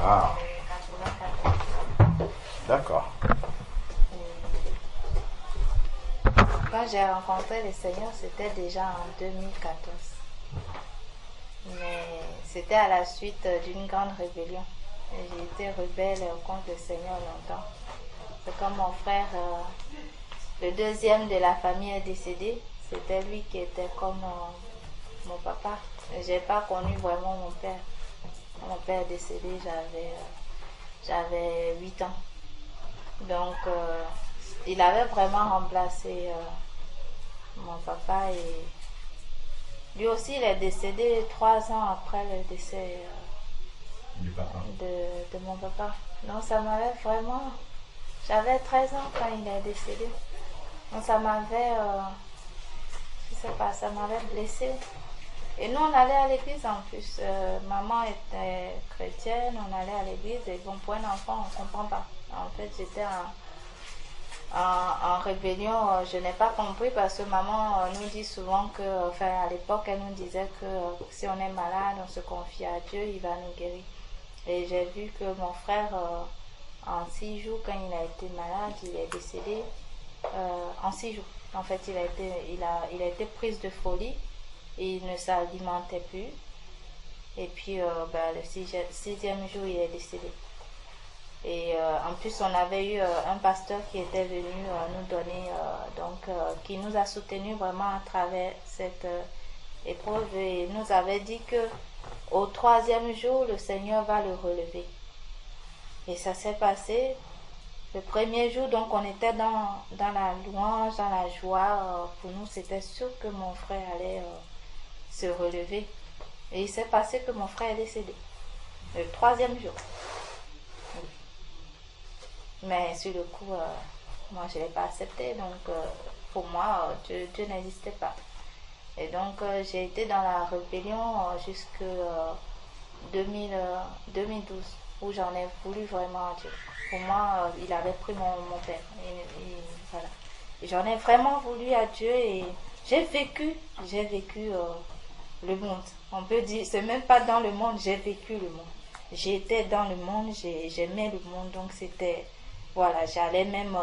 Ah, 94. d'accord. Quand j'ai rencontré le Seigneur, c'était déjà en 2014. Mais c'était à la suite d'une grande rébellion. J'ai été rebelle contre le Seigneur longtemps. C'est comme mon frère, le deuxième de la famille est décédé. C'était lui qui était comme mon papa. J'ai pas connu vraiment mon père. Mon père est décédé, j'avais 8 ans. Donc, il avait vraiment remplacé mon papa et lui aussi il est décédé 3 ans après le décès Du papa. de mon papa. Donc ça m'avait vraiment... J'avais 13 ans quand il est décédé. Donc ça m'avait... je sais pas, ça m'avait blessée. Et nous on allait à l'église en plus. Maman était chrétienne, on allait à l'église et bon, pour un enfant on comprend pas. En fait j'étais en rébellion, je n'ai pas compris parce que maman nous dit souvent que, enfin à l'époque elle nous disait que si on est malade, on se confie à Dieu, il va nous guérir. Et j'ai vu que mon frère, en 6 jours, quand il a été malade, il est décédé en 6 jours. En fait, il a été prise de folie et il ne s'alimentait plus. Et puis, le 6e jour, il est décédé. Et en plus, on avait eu un pasteur qui était venu nous donner, qui nous a soutenus vraiment à travers cette épreuve et nous avait dit que au 3e jour, le Seigneur va le relever. Et ça s'est passé. Le 1er jour, donc on était dans la louange, dans la joie. Pour nous, c'était sûr que mon frère allait se relever. Et il s'est passé que mon frère est décédé. Le 3e jour. Mais sur le coup, moi je ne l'ai pas accepté, donc pour moi, Dieu n'existait pas. Et donc j'ai été dans la rébellion jusqu'en 2012, où j'en ai voulu vraiment à Dieu. Pour moi, il avait pris mon père. Et voilà. Et j'en ai vraiment voulu à Dieu et j'ai vécu le monde. On peut dire, c'est même pas dans le monde, j'ai vécu le monde. J'étais dans le monde, j'aimais le monde, donc c'était... Voilà, j'allais même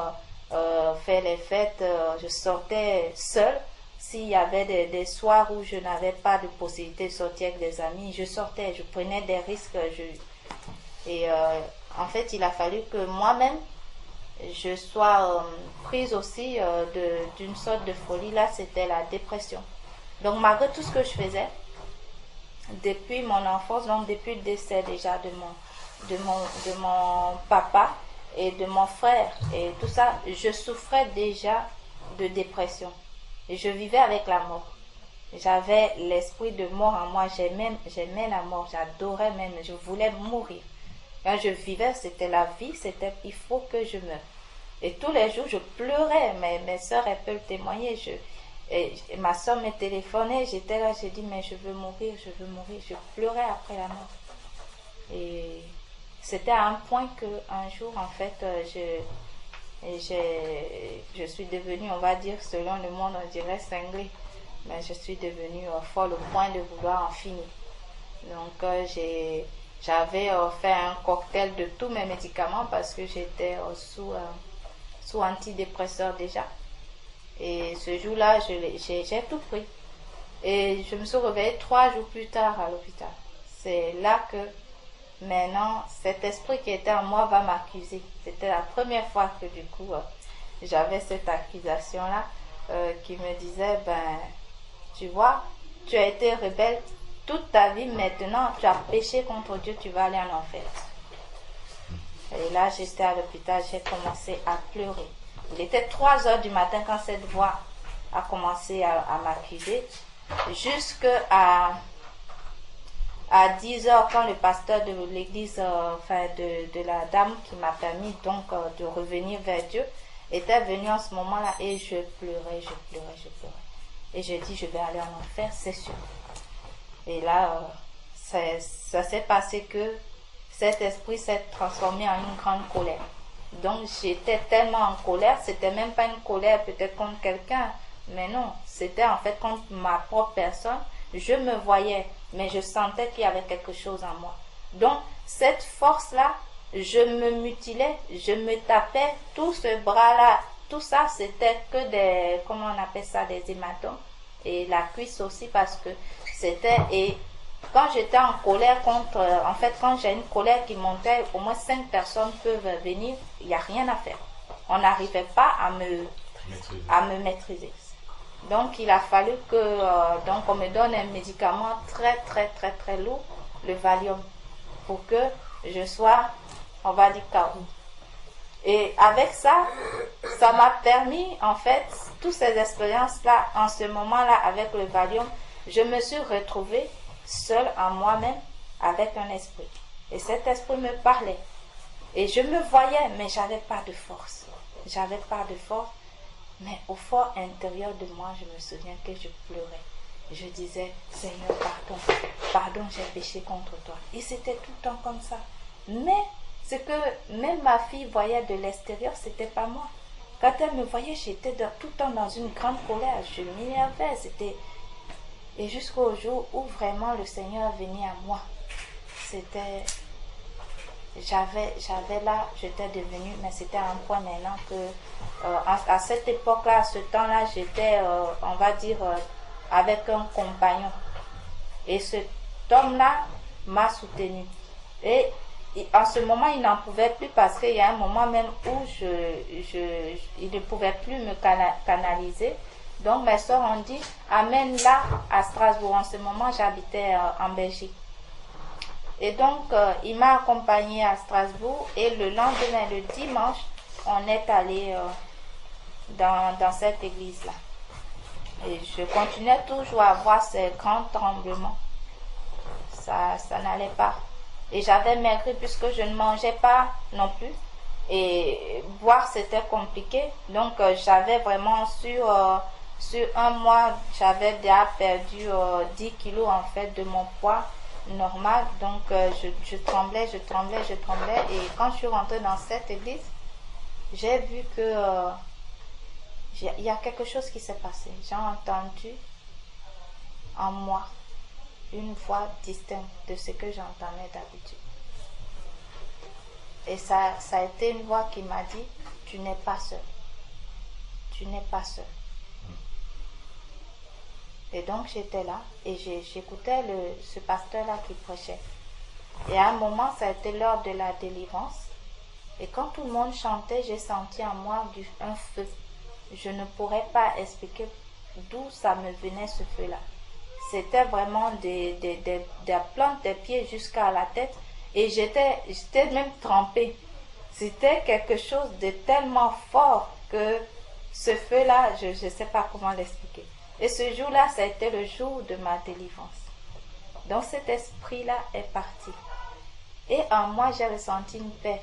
faire les fêtes, je sortais seule. S'il y avait des soirs où je n'avais pas de possibilité de sortir avec des amis, je sortais, je prenais des risques. Et en fait, il a fallu que moi-même, je sois prise aussi d'une sorte de folie. Là, c'était la dépression. Donc, malgré tout ce que je faisais, depuis mon enfance, donc depuis le décès déjà de mon papa, et de mon frère et tout ça, je souffrais déjà de dépression. Et je vivais avec la mort. J'avais l'esprit de mort en moi. J'aimais la mort. J'adorais même. Je voulais mourir. Quand je vivais, c'était la vie. C'était il faut que je meure. Et tous les jours, je pleurais. Mes soeurs, elles peuvent témoigner. Et ma soeur me téléphonait. J'étais là, j'ai dit, mais je veux mourir, je veux mourir. Je pleurais après la mort. Et c'était à un point qu'un jour, en fait, je suis devenue, on va dire, selon le monde, on dirait cinglée. Mais je suis devenue folle au point de vouloir en finir. Donc, j'avais fait un cocktail de tous mes médicaments parce que j'étais sous antidépresseur déjà. Et ce jour-là, j'ai tout pris. Et je me suis réveillée 3 jours plus tard à l'hôpital. C'est là que maintenant, cet esprit qui était en moi va m'accuser. C'était la première fois que du coup, j'avais cette accusation-là qui me disait, tu vois, tu as été rebelle toute ta vie, maintenant tu as péché contre Dieu, tu vas aller en enfer. Et là, j'étais à l'hôpital, j'ai commencé à pleurer. Il était 3 heures du matin quand cette voix a commencé à m'accuser, jusqu'à 10 heures, quand le pasteur de l'église, de la dame qui m'a permis donc de revenir vers Dieu, était venu en ce moment-là et je pleurais. Et je dis, je vais aller en enfer, c'est sûr. Et là, ça s'est passé que cet esprit s'est transformé en une grande colère. Donc j'étais tellement en colère, c'était même pas une colère peut-être contre quelqu'un, mais non, c'était en fait contre ma propre personne. Je me voyais, mais je sentais qu'il y avait quelque chose en moi. Donc, cette force-là, je me mutilais, je me tapais, tout ce bras-là, tout ça, c'était que des, comment on appelle ça, des hématomes. Et la cuisse aussi, parce que c'était, et quand j'étais en colère contre, en fait, quand j'ai une colère qui montait, au moins 5 personnes peuvent venir, il n'y a rien à faire. On n'arrivait pas à me maîtriser. Donc, il a fallu que, donc, on me donne un médicament très, très, très, très lourd, le Valium, pour que je sois, on va dire, KO. Et avec ça, ça m'a permis, en fait, toutes ces expériences-là, en ce moment-là, avec le Valium, je me suis retrouvée seule en moi-même avec un esprit. Et cet esprit me parlait. Et je me voyais, mais j'avais pas de force. J'avais pas de force. Mais au fort intérieur de moi, je me souviens que je pleurais. Je disais, Seigneur, pardon, pardon, j'ai péché contre toi. Et c'était tout le temps comme ça. Mais ce que même ma fille voyait de l'extérieur, c'était pas moi. Quand elle me voyait, j'étais tout le temps dans une grande colère. Je m'énervais, c'était... Et jusqu'au jour où vraiment le Seigneur venait à moi. C'était... J'avais là, j'étais devenue, mais c'était un point maintenant que à cette époque-là, à ce temps-là, j'étais, on va dire, avec un compagnon. Et cet homme-là m'a soutenue. Et en ce moment, il n'en pouvait plus parce qu'il y a un moment même où il ne pouvait plus me canaliser. Donc mes soeurs ont dit, amène-la à Strasbourg. En ce moment, j'habitais en Belgique. Et donc, il m'a accompagnée à Strasbourg et le lendemain, le dimanche, on est allé dans cette église-là. Et je continuais toujours à voir ces grands tremblements. Ça n'allait pas. Et j'avais maigri puisque je ne mangeais pas non plus. Et boire, c'était compliqué. Donc, j'avais vraiment sur un mois, j'avais déjà perdu 10 kilos en fait de mon poids normal. Donc, je tremblais. Et quand je suis rentrée dans cette église, j'ai vu que il y a quelque chose qui s'est passé. J'ai entendu en moi une voix distincte de ce que j'entendais d'habitude. Et ça a été une voix qui m'a dit, tu n'es pas seul. Tu n'es pas seul. Et donc j'étais là et j'écoutais ce pasteur-là qui prêchait. Et à un moment, ça a été l'heure de la délivrance. Et quand tout le monde chantait, j'ai senti en moi un feu. Je ne pourrais pas expliquer d'où ça me venait ce feu-là. C'était vraiment des plantes des pieds jusqu'à la tête. Et j'étais même trempée. C'était quelque chose de tellement fort que ce feu-là, je ne sais pas comment l'expliquer. Et ce jour-là, ça a été le jour de ma délivrance. Donc cet esprit-là est parti. Et en moi, j'ai ressenti une paix.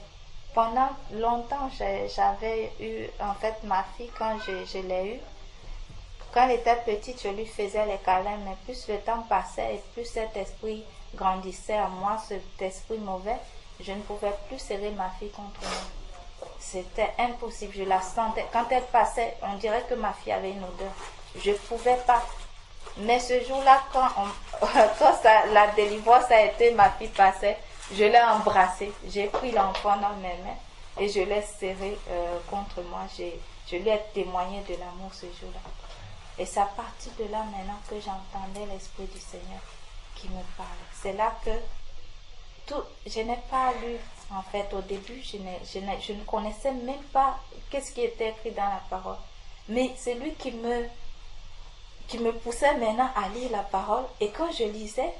Pendant longtemps, j'avais eu, en fait, ma fille, quand je l'ai eue, quand elle était petite, je lui faisais les câlins, mais plus le temps passait et plus cet esprit grandissait en moi, cet esprit mauvais, je ne pouvais plus serrer ma fille contre moi. C'était impossible, je la sentais. Quand elle passait, on dirait que ma fille avait une odeur. Je ne pouvais pas. Mais ce jour-là, quand la délivrance a été, ma fille passait, je l'ai embrassée. J'ai pris l'enfant dans mes mains et je l'ai serré contre moi. Je lui ai témoigné de l'amour ce jour-là. Et c'est à partir de là maintenant que j'entendais l'Esprit du Seigneur qui me parle. C'est là que je n'ai pas lu, en fait, au début, je ne connaissais même pas qu'est-ce qui était écrit dans la parole. Mais c'est lui qui me poussait maintenant à lire la parole. Et quand je lisais,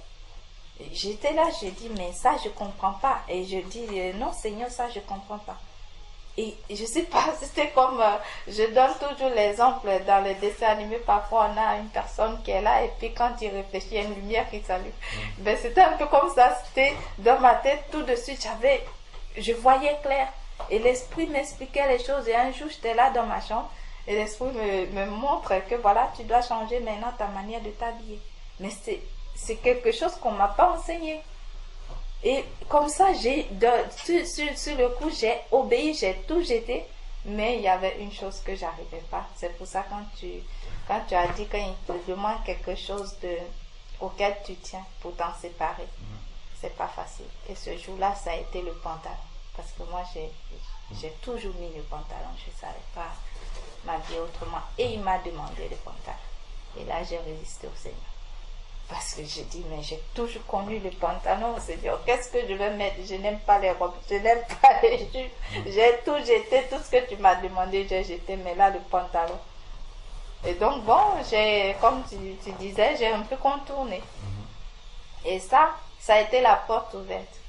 j'étais là, je dis, mais ça, je ne comprends pas. Et je dis, non, Seigneur, ça, je ne comprends pas. Et je sais pas, c'était comme, je donne toujours l'exemple dans les dessins animés, parfois on a une personne qui est là et puis quand il réfléchit, il y a une lumière qui s'allume. Ben, c'était un peu comme ça, c'était dans ma tête, tout de suite, je voyais clair et l'esprit m'expliquait les choses et un jour j'étais là dans ma chambre et l'esprit me montre que voilà, tu dois changer maintenant ta manière de t'habiller. Mais c'est quelque chose qu'on m'a pas enseigné. Et comme ça, sur le coup, j'ai obéi, j'ai tout jeté, mais il y avait une chose que j'arrivais pas. C'est pour ça quand tu as dit qu'il te demande quelque chose auquel tu tiens pour t'en séparer, c'est pas facile. Et ce jour-là, ça a été le pantalon. Parce que moi, j'ai toujours mis le pantalon. Je ne savais pas m'habiller autrement. Et il m'a demandé le pantalon. Et là, j'ai résisté au Seigneur. Parce que j'ai dit, mais j'ai toujours connu le pantalon, Seigneur. Qu'est-ce que je vais mettre? Je n'aime pas les robes, je n'aime pas les jupes. J'ai tout jeté, tout ce que tu m'as demandé, j'ai jeté, mais là, le pantalon. Et donc, bon, comme tu disais, j'ai un peu contourné. Et ça a été la porte ouverte,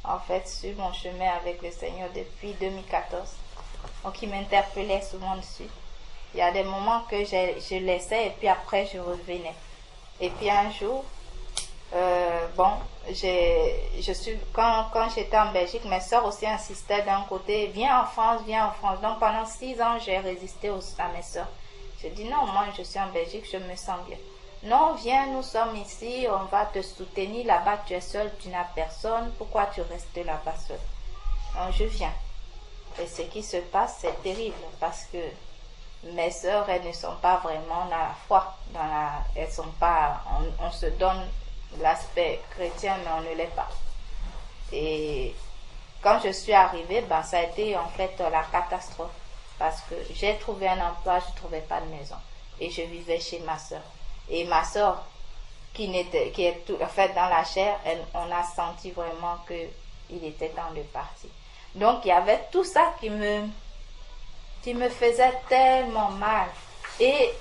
en fait, sur mon chemin avec le Seigneur depuis 2014. Donc, il m'interpellait souvent dessus. Il y a des moments que je laissais et puis après, je revenais. Et puis un jour, quand j'étais en Belgique, mes soeurs aussi insistaient d'un côté, viens en France. Donc pendant 6 ans, j'ai résisté à mes soeurs. Je dis non, moi je suis en Belgique, je me sens bien. Non, viens, nous sommes ici, on va te soutenir, là-bas tu es seule, tu n'as personne, pourquoi tu restes là-bas seule? Donc je viens. Et ce qui se passe, c'est terrible parce que mes sœurs, elles ne sont pas vraiment dans la foi. Elles sont pas. On se donne l'aspect chrétien, mais on ne l'est pas. Et quand je suis arrivée, ça a été en fait la catastrophe. Parce que j'ai trouvé un emploi, je ne trouvais pas de maison. Et je vivais chez ma sœur. Et ma sœur, qui est en fait dans la chair, on a senti vraiment qu'il était temps de partir. Donc il y avait tout ça qui me faisait tellement mal. Et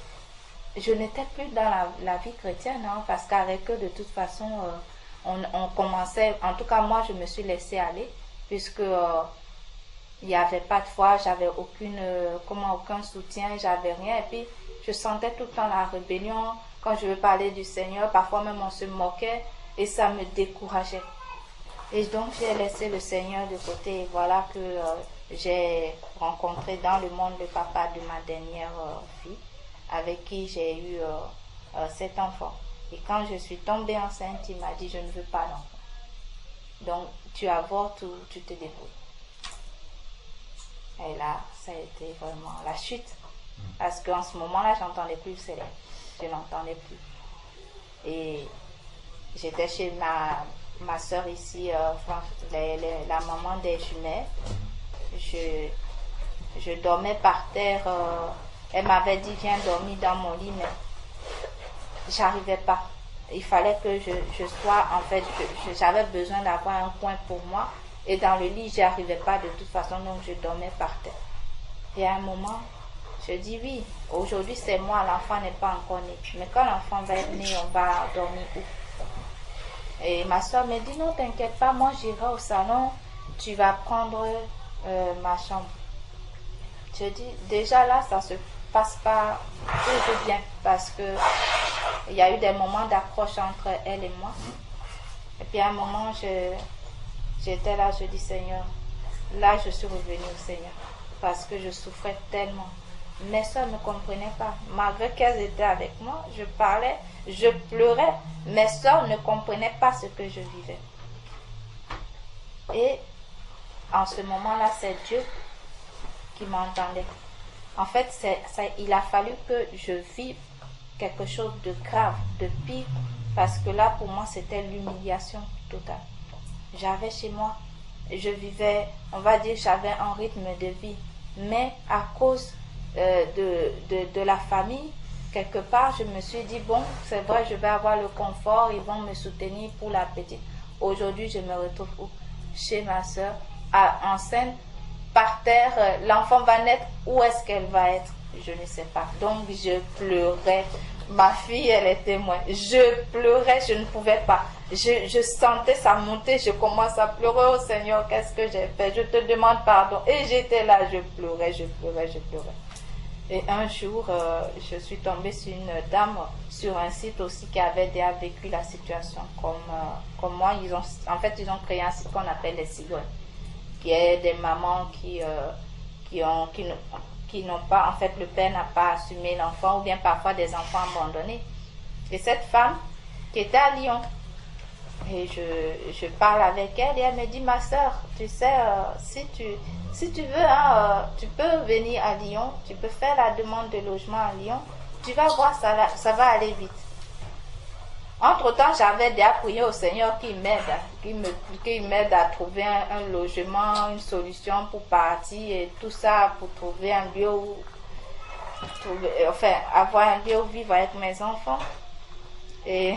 je n'étais plus dans la vie chrétienne, hein, parce qu'avec eux, de toute façon, on commençait, en tout cas moi, je me suis laissée aller, puisque il n'y avait pas de foi, j'avais aucun soutien, j'avais rien. Et puis, je sentais tout le temps la rébellion. Quand je veux parler du Seigneur, parfois même on se moquait et ça me décourageait. Et donc, j'ai laissé le Seigneur de côté. Et voilà que j'ai rencontré dans le monde le papa de ma dernière fille, avec qui j'ai eu 7 enfants. Et quand je suis tombée enceinte, il m'a dit, je ne veux pas d'enfant. Donc, tu avortes ou tu te débrouilles. Et là, ça a été vraiment la chute. Parce qu'en ce moment-là, j'entendais plus le célèbre. Je n'entendais plus. Et j'étais chez ma soeur ici, la maman des jumelles. Je dormais par terre. Elle m'avait dit, viens dormir dans mon lit, mais j'arrivais pas. Il fallait que je sois, en fait, j'avais besoin d'avoir un coin pour moi. Et dans le lit, j'y arrivais pas de toute façon, donc je dormais par terre. Et à un moment, je dis oui, aujourd'hui c'est moi, l'enfant n'est pas encore né. Mais quand l'enfant va être né, on va dormir où? Et ma soeur me dit, non, t'inquiète pas, moi j'irai au salon, tu vas prendre ma chambre. Je dis, déjà là, ça se passe pas toujours bien, parce que il y a eu des moments d'approche entre elle et moi. Et puis à un moment, j'étais là, je dis, Seigneur, là je suis revenue au Seigneur, parce que je souffrais tellement. Mes soeurs ne comprenaient pas. Malgré qu'elles étaient avec moi, je parlais, je pleurais. Mes soeurs ne comprenaient pas ce que je vivais. Et en ce moment-là, c'est Dieu qui m'entendait. En fait, il a fallu que je vive quelque chose de grave, de pire, parce que là, pour moi, c'était l'humiliation totale. J'avais chez moi, je vivais, on va dire, j'avais un rythme de vie, mais à cause de la famille, quelque part, je me suis dit, bon, c'est vrai, je vais avoir le confort, ils vont me soutenir pour la petite. Aujourd'hui, je me retrouve où? Chez ma soeur, enceinte, par terre, l'enfant va naître, où est-ce qu'elle va être? Je ne sais pas. Donc, je pleurais. Ma fille, elle est témoin. Je pleurais, je ne pouvais pas. Je sentais ça monter, je commence à pleurer. Oh Seigneur, qu'est-ce que j'ai fait? Je te demande pardon. Et j'étais là, je pleurais. Et un jour, je suis tombée sur une dame, sur un site aussi qui avait déjà vécu la situation comme moi. Ils ont créé un site qu'on appelle les cigognes, qui est des mamans qui n'ont pas, en fait, le père n'a pas assumé l'enfant, ou bien parfois des enfants abandonnés. Et cette femme qui était à Lyon, et je parle avec elle et elle me dit, ma soeur, tu sais, si tu veux, tu peux venir à Lyon, tu peux faire la demande de logement à Lyon, tu vas voir, ça va aller vite. Entre-temps, j'avais déjà prié au Seigneur qui m'aide à trouver un logement, une solution pour partir et tout ça, pour trouver un lieu où, avoir un lieu où vivre avec mes enfants. Et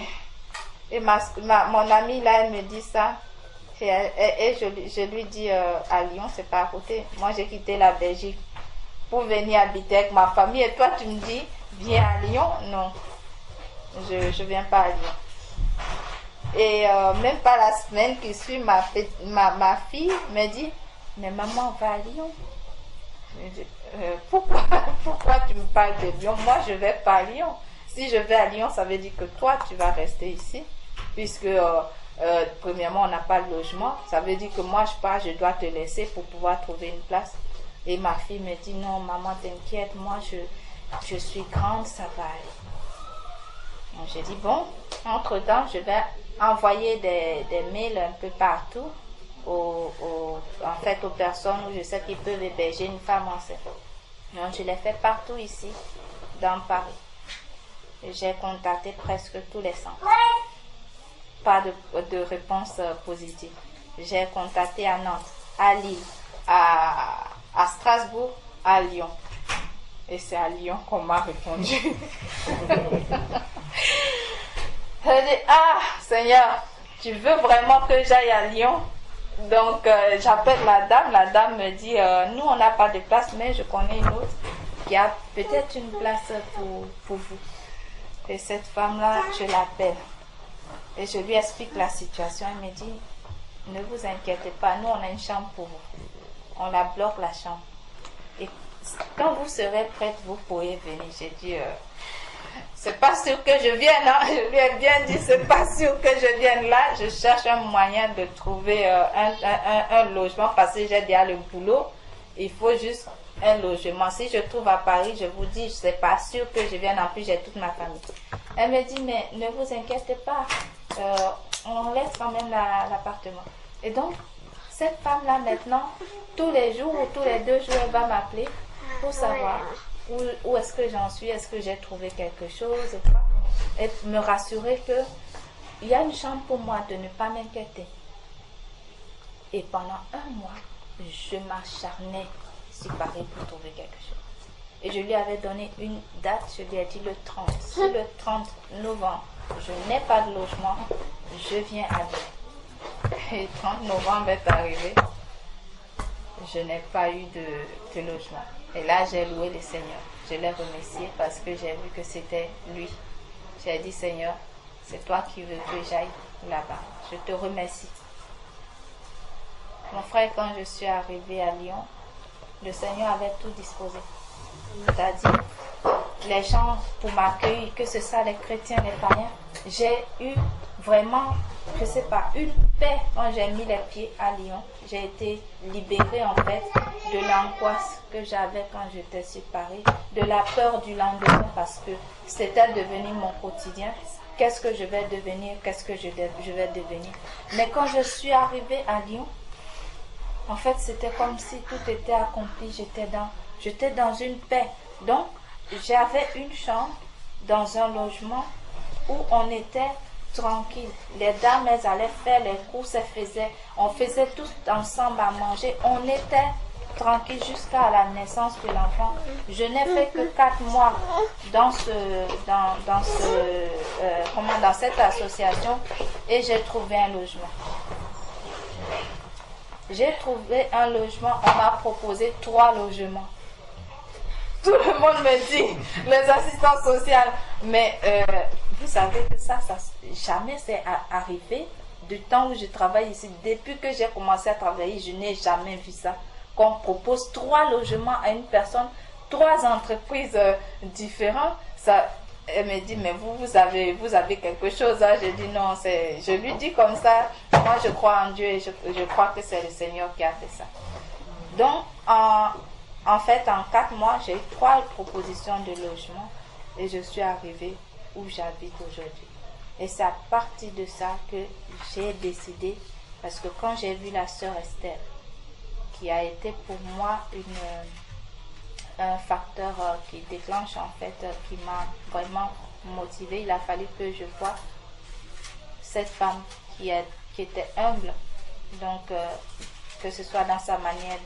mon amie là, elle me dit ça. Et je lui dis à Lyon, c'est pas à côté. Moi, j'ai quitté la Belgique pour venir habiter avec ma famille. Et toi, tu me dis, viens à Lyon? Non, je viens pas à Lyon. Et même pas la semaine qui suit, ma fille me dit, mais maman, on va à Lyon. Je dis, pourquoi tu me parles de Lyon? Moi, je vais pas à Lyon. Si je vais à Lyon, ça veut dire que toi, tu vas rester ici. Puisque, premièrement, on n'a pas de logement. Ça veut dire que moi, je pars, je dois te laisser pour pouvoir trouver une place. Et ma fille me dit, non, maman, t'inquiète, moi, je suis grande, ça va aller. Donc, j'ai dit, bon, entre-temps, je vais envoyer des mails un peu partout aux personnes où je sais qu'ils peuvent héberger une femme enceinte. Donc, je l'ai fait partout ici, dans Paris. J'ai contacté presque tous les centres. Pas de réponse positive. J'ai contacté à Nantes, à Lille, à Strasbourg, à Lyon. Et c'est à Lyon qu'on m'a répondu. J'ai dit, ah, Seigneur, tu veux vraiment que j'aille à Lyon? Donc, j'appelle la dame me dit, nous, on n'a pas de place, mais je connais une autre qui a peut-être une place pour vous. Et cette femme-là, je l'appelle. Et je lui explique la situation. Elle me dit, ne vous inquiétez pas, nous, on a une chambre pour vous. On la bloque, la chambre. Et quand vous serez prête, vous pourrez venir. J'ai dit, c'est pas sûr que je vienne. Hein. Je lui ai bien dit, c'est pas sûr que je vienne là. Je cherche un moyen de trouver un logement parce que j'ai déjà le boulot. Il faut juste un logement. Si je trouve à Paris, je vous dis, c'est pas sûr que je vienne. En plus, j'ai toute ma famille. Elle me dit, mais ne vous inquiétez pas. On laisse quand même l'appartement. Et donc, cette femme-là, maintenant, tous les jours ou tous les 2 jours, elle va m'appeler pour savoir où est-ce que j'en suis, est-ce que j'ai trouvé quelque chose, et me rassurer qu'il y a une chambre pour moi, de ne pas m'inquiéter. Et pendant 1 mois, je m'acharnais sur Paris pour trouver quelque chose. Et je lui avais donné une date, je lui ai dit le 30. Si le 30 novembre, je n'ai pas de logement, je viens à Lyon. Et 30 novembre est arrivé, je n'ai pas eu de logement. Et là, j'ai loué le Seigneur. Je l'ai remercié parce que j'ai vu que c'était lui. J'ai dit, Seigneur, c'est toi qui veux que j'aille là-bas. Je te remercie. Mon frère, quand je suis arrivée à Lyon, le Seigneur avait tout disposé. C'est-à-dire, les gens pour m'accueillir, que ce soit les chrétiens, les païens, j'ai eu vraiment, je sais pas, une paix quand j'ai mis les pieds à Lyon. J'ai été libérée en fait de l'angoisse que j'avais quand j'étais sur Paris, de la peur du lendemain parce que c'était devenu mon quotidien. Qu'est-ce que je vais devenir? Qu'est-ce que je vais devenir? Mais quand je suis arrivée à Lyon, en fait, c'était comme si tout était accompli. J'étais dans une paix. Donc, j'avais une chambre dans un logement où on était tranquille. Les dames, elles allaient faire les courses, on faisait tous ensemble à manger. On était tranquille jusqu'à la naissance de l'enfant. Je n'ai fait que 4 mois dans cette association et j'ai trouvé un logement. J'ai trouvé un logement, on m'a proposé 3 logements. Tout le monde me dit, les assistants sociaux, mais vous savez que ça jamais c'est arrivé du temps où je travaille ici. Depuis que j'ai commencé à travailler, je n'ai jamais vu ça. Qu'on propose 3 logements à une personne, 3 entreprises différentes. Ça, elle me dit, mais vous avez quelque chose. Hein? Je dis non, je lui dis comme ça, moi je crois en Dieu et je crois que c'est le Seigneur qui a fait ça. Donc, en fait, en 4 mois, j'ai eu 3 propositions de logement et je suis arrivée où j'habite aujourd'hui. Et c'est à partir de ça que j'ai décidé, parce que quand j'ai vu la sœur Esther, qui a été pour moi un facteur qui déclenche en fait, qui m'a vraiment motivée, il a fallu que je voie cette femme qui était humble. Donc, que ce soit dans sa manière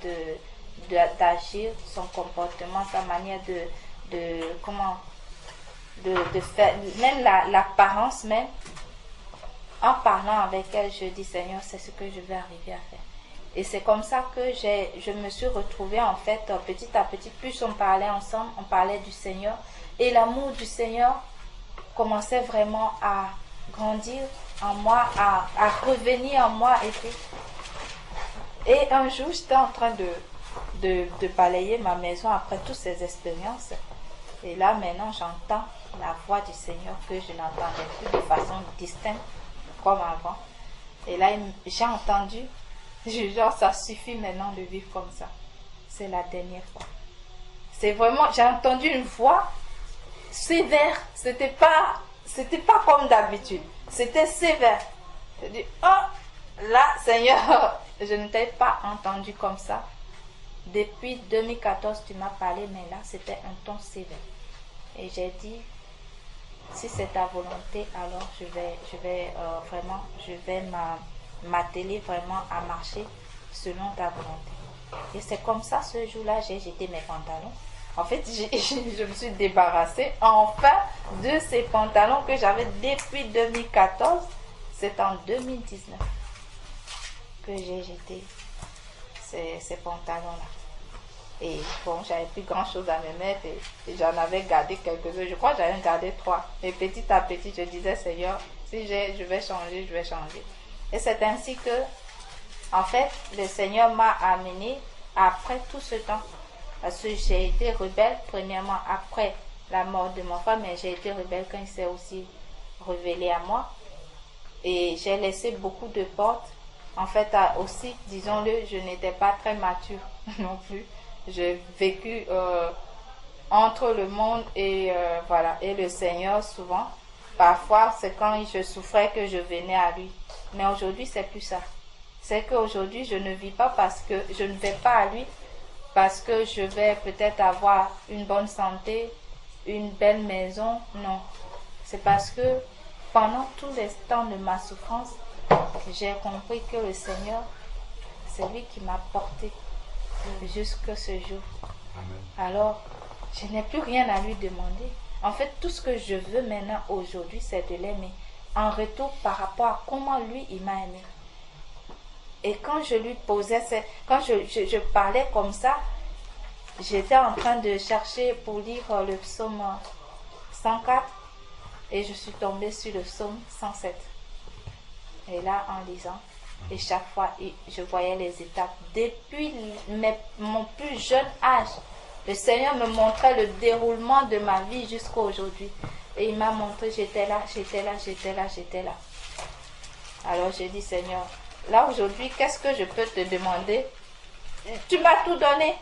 d'agir, son comportement, sa manière de faire, même l'apparence même. En parlant avec elle, je dis Seigneur, c'est ce que je vais arriver à faire. Et c'est comme ça que je me suis retrouvée en fait petit à petit. Plus on parlait ensemble, on parlait du Seigneur. Et l'amour du Seigneur commençait vraiment à grandir en moi, à revenir en moi et tout. Et un jour, j'étais en train de balayer ma maison après toutes ces expériences. Et là, maintenant, j'entends la voix du Seigneur que je n'entendais plus de façon distincte comme avant. Et là, j'ai entendu, genre, ça suffit maintenant de vivre comme ça. C'est la dernière fois. C'est vraiment, j'ai entendu une voix sévère. C'était pas comme d'habitude. C'était sévère. J'ai dit, oh, là, Seigneur, je ne t'ai pas entendu comme ça. Depuis 2014, tu m'as parlé, mais là, c'était un ton sévère. Et j'ai dit, si c'est ta volonté, alors je vais vraiment, je vais m'atteler vraiment à marcher selon ta volonté. Et c'est comme ça, ce jour-là, j'ai jeté mes pantalons. En fait, je me suis débarrassée enfin de ces pantalons que j'avais depuis 2014. C'est en 2019 que j'ai jeté ces pantalons-là. Et bon, j'avais plus grand chose à me mettre et j'en avais gardé quelques-uns. Je crois que j'avais gardé 3. Et petit à petit, je disais, Seigneur, si je vais changer, je vais changer. Et c'est ainsi que, en fait, le Seigneur m'a amené après tout ce temps. Parce que j'ai été rebelle, premièrement, après la mort de mon frère, mais j'ai été rebelle quand il s'est aussi révélé à moi. Et j'ai laissé beaucoup de portes. En fait, aussi, disons-le, je n'étais pas très mature non plus. J'ai vécu entre le monde et voilà, et le Seigneur souvent. Parfois, c'est quand je souffrais que je venais à lui. Mais aujourd'hui, c'est plus ça. C'est qu'aujourd'hui, je ne vis pas parce que je ne vais pas à lui, parce que je vais peut-être avoir une bonne santé, une belle maison. Non. C'est parce que pendant tous les temps de ma souffrance, j'ai compris que le Seigneur, c'est lui qui m'a porté jusqu'à ce jour. Amen. Alors, je n'ai plus rien à lui demander. En fait, tout ce que je veux maintenant aujourd'hui, c'est de l'aimer. En retour par rapport à comment lui, il m'a aimé. Et quand je lui posais, quand je parlais comme ça, j'étais en train de chercher pour lire le psaume 104 et je suis tombée sur le psaume 107. Et là, en lisant, et chaque fois, je voyais les étapes. Depuis mon plus jeune âge, le Seigneur me montrait le déroulement de ma vie jusqu'à aujourd'hui. Et il m'a montré, j'étais là. Alors j'ai dit, Seigneur, là aujourd'hui, qu'est-ce que je peux te demander? Tu m'as tout donné.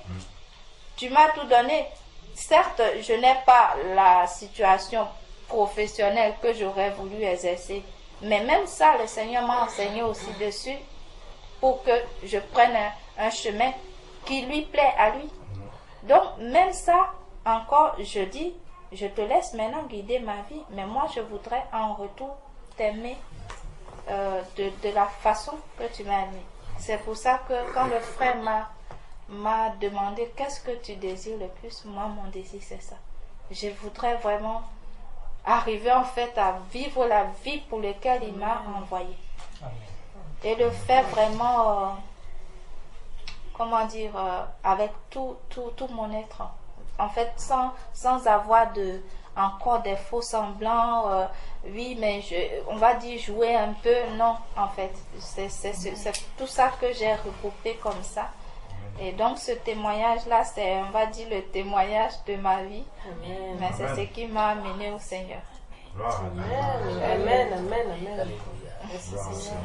Tu m'as tout donné. Certes, je n'ai pas la situation professionnelle que j'aurais voulu exercer. Mais même ça, le Seigneur m'a enseigné aussi dessus pour que je prenne un chemin qui lui plaît à lui. Donc, même ça, encore, je dis, je te laisse maintenant guider ma vie, mais moi, je voudrais en retour t'aimer de la façon que tu m'as aimé. C'est pour ça que quand le frère m'a demandé qu'est-ce que tu désires le plus, moi, mon désir, c'est ça. Je voudrais vraiment arriver en fait à vivre la vie pour laquelle il m'a envoyé. Et le faire vraiment, comment dire, avec tout mon être. En fait, sans avoir encore des faux semblants, oui, mais on va dire jouer un peu, non, en fait. C'est tout ça que j'ai regroupé comme ça. Et donc ce témoignage-là, c'est, on va dire, le témoignage de ma vie. Amen. Mais c'est ce qui m'a amené au Seigneur. Gloire à Dieu. Amen, amen, amen. Gloire au Seigneur.